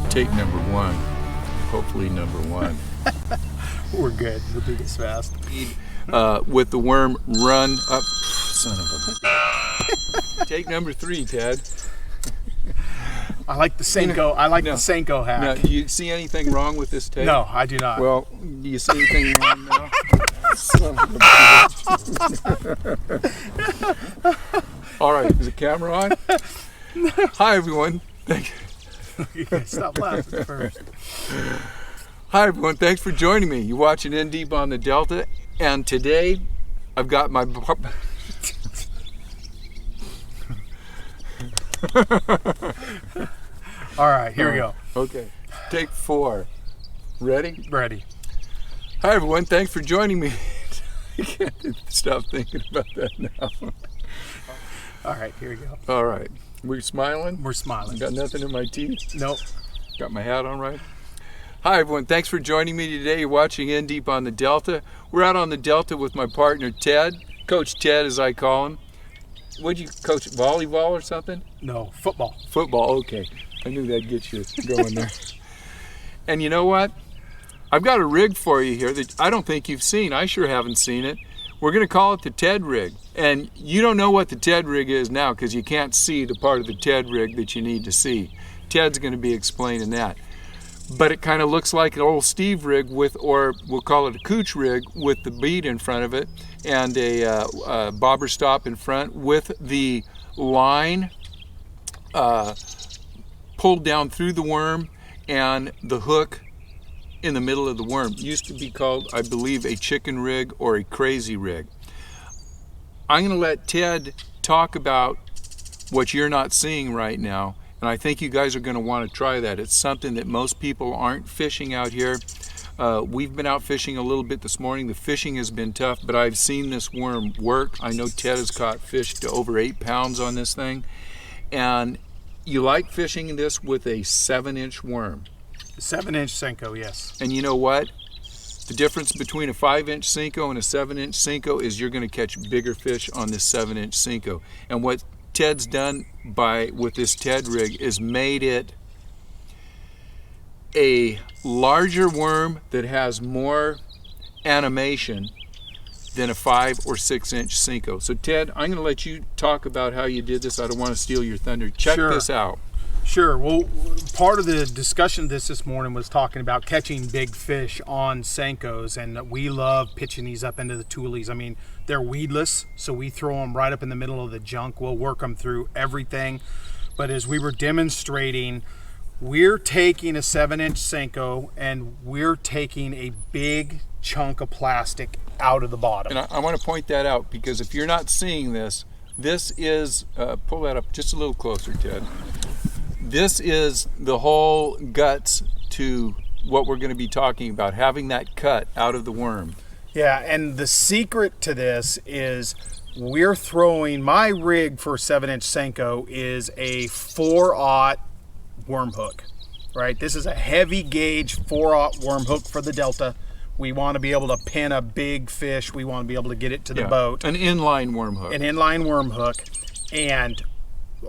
Take number one. Hopefully number one. We're good. We'll do this fast. With the worm run up. Son of a. Take number three, Ted. I like the senko. I like the senko hack. Now, do you see anything wrong with this tape? No, I do not. Well, do you see anything wrong now? Son of a bitch. All right, is the camera on? Hi, everyone. Thank you. Stop laughing first. Hi, everyone. Thanks for joining me. You're watching In Deep on the Delta, and today I've got my. All right, here we go. Okay, take four. Ready? Ready. Hi, everyone. Thanks for joining me. I can't stop thinking about that now. All right, here we go. All right. We're smiling? We're smiling. Got nothing in my teeth? Nope. Got my hat on right? Hi, everyone. Thanks for joining me today. You're watching In Deep on the Delta. We're out on the Delta with my partner, Ted. Coach Ted, as I call him. What'd you coach, volleyball or something? No, football. Football, okay. I knew that'd get you going there. And you know what? I've got a rig for you here that I don't think you've seen. I sure haven't seen it. We're going to call it the Ted rig. And you don't know what the Ted rig is now because you can't see the part of the Ted rig that you need to see. Ted's going to be explaining that. But it kind of looks like an old Steve rig with, or we'll call it a Cooch rig with the bead in front of it and a bobber stop in front with the line pulled down through the worm and the hook in the middle of the worm. It used to be called, I believe, a chicken rig or a crazy rig. I'm going to let Ted talk about what you're not seeing right now, and I think you guys are going to want to try that. It's something that most people aren't fishing out here. We've been out fishing a little bit this morning. The fishing has been tough, but I've seen this worm work. I know Ted has caught fish to over 8 pounds on this thing, and you like fishing this with a 7-inch worm. 7-inch senko, yes. And you know what? The difference between a 5-inch senko and a 7-inch senko is you're going to catch bigger fish on this 7-inch senko. And what Ted's done with this Ted rig is made it a larger worm that has more animation than a 5 or 6-inch senko. So Ted, I'm going to let you talk about how you did this. I don't want to steal your thunder. Check this out. Sure. Well, part of the discussion of this morning was talking about catching big fish on senkos, and we love pitching these up into the toolies. I mean, they're weedless, so we throw them right up in the middle of the junk. We'll work them through everything. But as we were demonstrating, we're taking a 7-inch senko and we're taking a big chunk of plastic out of the bottom. And I want to point that out because if you're not seeing this, this is, pull that up just a little closer, Ted. This is the whole guts to what we're going to be talking about, having that cut out of the worm. Yeah, and the secret to this is we're throwing, my rig for 7-inch senko is a 4/0 worm hook, right? This is a heavy gauge 4/0 worm hook for the Delta. We want to be able to pin a big fish. We want to be able to get it to the boat. An inline worm hook. An inline worm hook. And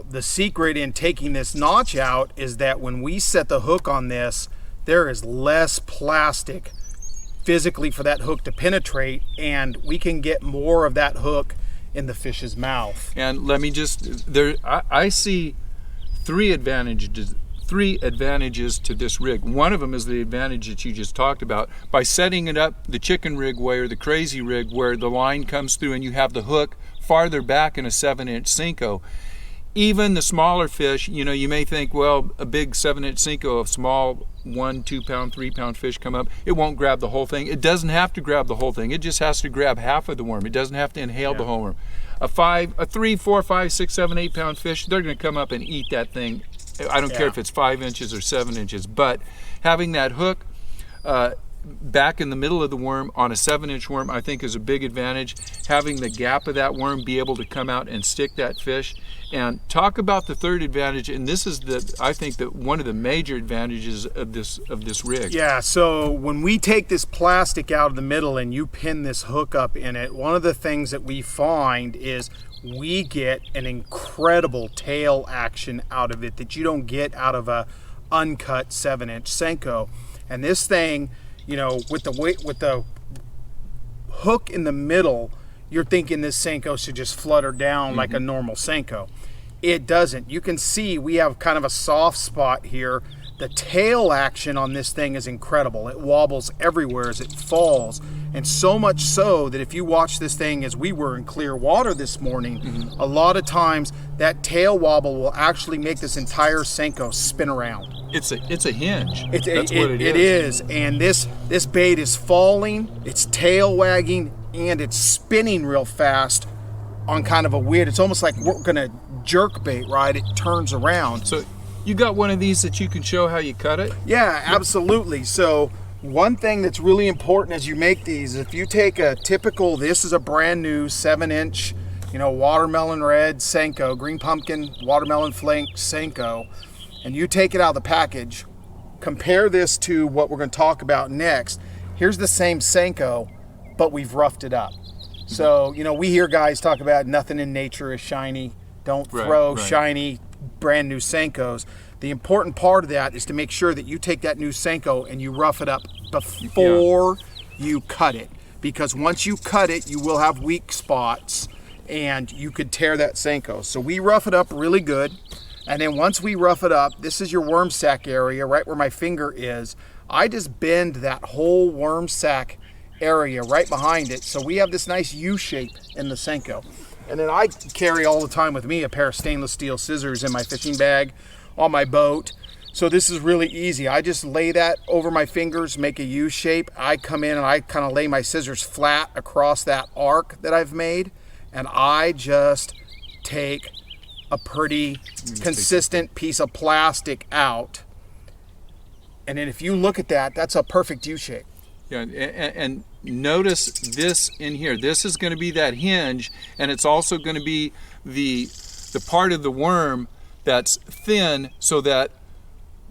the secret in taking this notch out is that when we set the hook on this, there is less plastic physically for that hook to penetrate, and we can get more of that hook in the fish's mouth. And let me just, I see three advantages to this rig. One of them is the advantage that you just talked about. By setting it up the chicken rig way or the crazy rig where the line comes through and you have the hook farther back in a 7-inch senko, even the smaller fish, you know, you may think, well, a big 7-inch senko of small 1, 2 pound, 3 pound fish come up, it won't grab the whole thing. It doesn't have to grab the whole thing. It just has to grab half of the worm. It doesn't have to inhale the whole worm. A 3, 4, 5, 6, 7, 8 pound fish, they're going to come up and eat that thing. I don't care if it's 5 inches or 7 inches, but having that hook back in the middle of the worm on a 7-inch worm, I think is a big advantage. Having the gap of that worm be able to come out and stick that fish. And talk about the third advantage, and this is I think that one of the major advantages of this rig. Yeah, so when we take this plastic out of the middle and you pin this hook up in it, one of the things that we find is we get an incredible tail action out of it that you don't get out of a uncut 7-inch senko. And this thing, you know, with the hook in the middle, you're thinking this senko should just flutter down like a normal senko. It doesn't. You can see we have kind of a soft spot here. The tail action on this thing is incredible. It wobbles everywhere as it falls, and so much so that if you watch this thing as we were in clear water this morning, a lot of times that tail wobble will actually make this entire senko spin around. It's a hinge. That's what it is. It is, and this bait is falling, it's tail wagging, and it's spinning real fast on kind of a weird, it's almost like we're gonna jerk bait, right? It turns around. So you got one of these that you can show how you cut it? Yeah, absolutely. So one thing that's really important as you make these, if you take a typical, this is a brand new 7-inch, you know, watermelon red senko, green pumpkin, watermelon flake senko, and you take it out of the package, compare this to what we're going to talk about next. Here's the same senko, but we've roughed it up. So, you know, we hear guys talk about nothing in nature is shiny. Don't throw shiny, brand new senkos. The important part of that is to make sure that you take that new senko and you rough it up before you cut it. Because once you cut it, you will have weak spots and you could tear that senko. So we rough it up really good. And then once we rough it up, this is your worm sack area, right where my finger is. I just bend that whole worm sack area right behind it. So we have this nice U shape in the senko. And then I carry all the time with me a pair of stainless steel scissors in my fishing bag on my boat. So this is really easy. I just lay that over my fingers, make a U shape. I come in and I kind of lay my scissors flat across that arc that I've made. And I just take a pretty consistent piece of plastic out. And then if you look at that, that's a perfect U shape. Yeah, and notice this in here. This is going to be that hinge, and it's also going to be the part of the worm that's thin, so that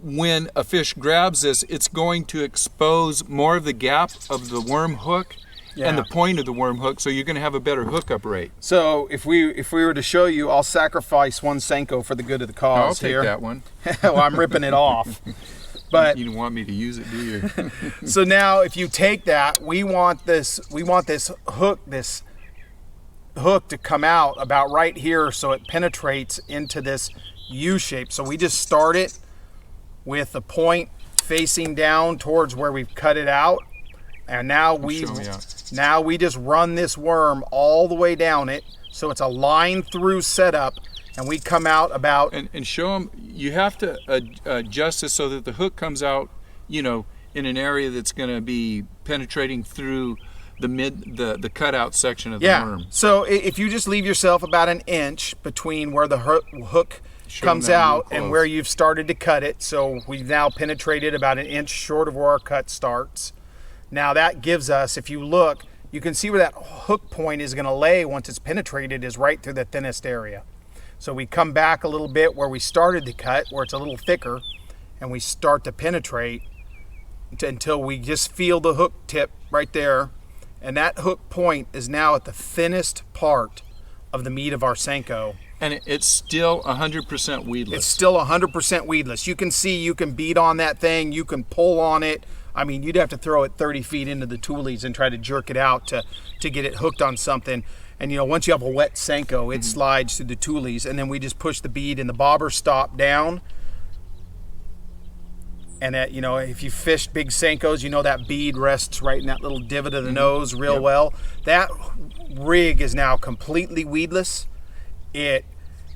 when a fish grabs this, it's going to expose more of the gap of the worm hook and the point of the worm hook, so you're going to have a better hookup rate. So if we were to show you, I'll sacrifice one senko for the good of the cause. I'll take that one. Well, I'm ripping it off. But you don't want me to use it, do you? So now if you take that, we want this hook to come out about right here so it penetrates into this U shape. So we just start it with the point facing down towards where we've cut it out. And now we just run this worm all the way down it. So it's a line through setup. And we come out about... And show them, you have to adjust this so that the hook comes out, you know, in an area that's going to be penetrating through the cutout section of the worm. So if you just leave yourself about an inch between where the hook comes out and where you've started to cut it, so we've now penetrated about an inch short of where our cut starts. Now that gives us, if you look, you can see where that hook point is going to lay once it's penetrated is right through the thinnest area. So we come back a little bit where we started to cut, where it's a little thicker, and we start to penetrate until we just feel the hook tip right there. And that hook point is now at the thinnest part of the meat of our senko. And it's still 100% weedless. It's still 100% weedless. You can see, you can beat on that thing, you can pull on it. I mean, you'd have to throw it 30 feet into the toolies and try to jerk it out to get it hooked on something. And, you know, once you have a wet senko, it slides through the toolies, and then we just push the bead and the bobber stop down. And, you know, if you fish big senkos, you know that bead rests right in that little divot of the nose real well. That rig is now completely weedless. It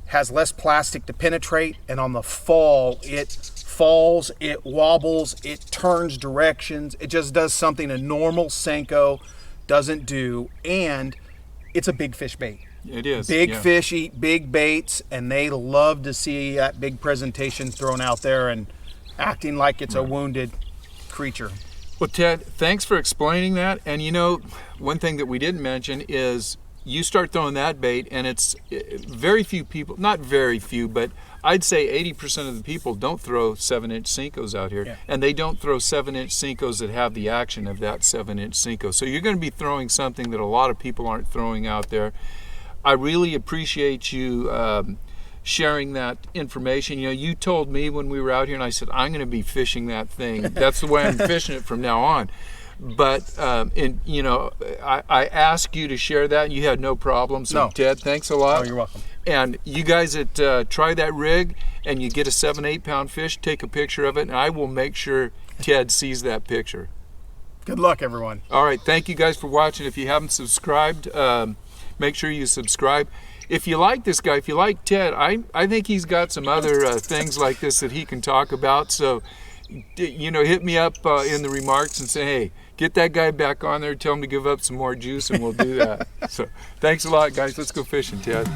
has less plastic to penetrate, and on the fall, it falls, it wobbles, it turns directions. It just does something a normal senko doesn't do, and it's a big fish bait. It is. Big fish eat big baits, and they love to see that big presentation thrown out there and acting like it's a wounded creature. Well, Ted, thanks for explaining that. And you know, one thing that we didn't mention is you start throwing that bait, and it's very few people, not very few, but I'd say 80% of the people don't throw 7-inch senkos out here, and they don't throw 7-inch senkos that have the action of that 7-inch senko. So you're going to be throwing something that a lot of people aren't throwing out there. I really appreciate you sharing that information. You know, you told me when we were out here, and I said, I'm going to be fishing that thing. That's the way I'm fishing it from now on. But, you know, I asked you to share that, and you had no problem. So, No. Ted, thanks a lot. Oh, you're welcome. And you guys that try that rig and you get a 7-8 pound fish, take a picture of it, and I will make sure Ted sees that picture. Good luck, everyone. All right, thank you guys for watching. If you haven't subscribed, make sure you subscribe. If you like this guy, if you like Ted, I think he's got some other things like this that he can talk about. So, you know, hit me up in the remarks and say, hey, get that guy back on there, tell him to give up some more juice, and we'll do that. So, thanks a lot, guys. Let's go fishing, Ted.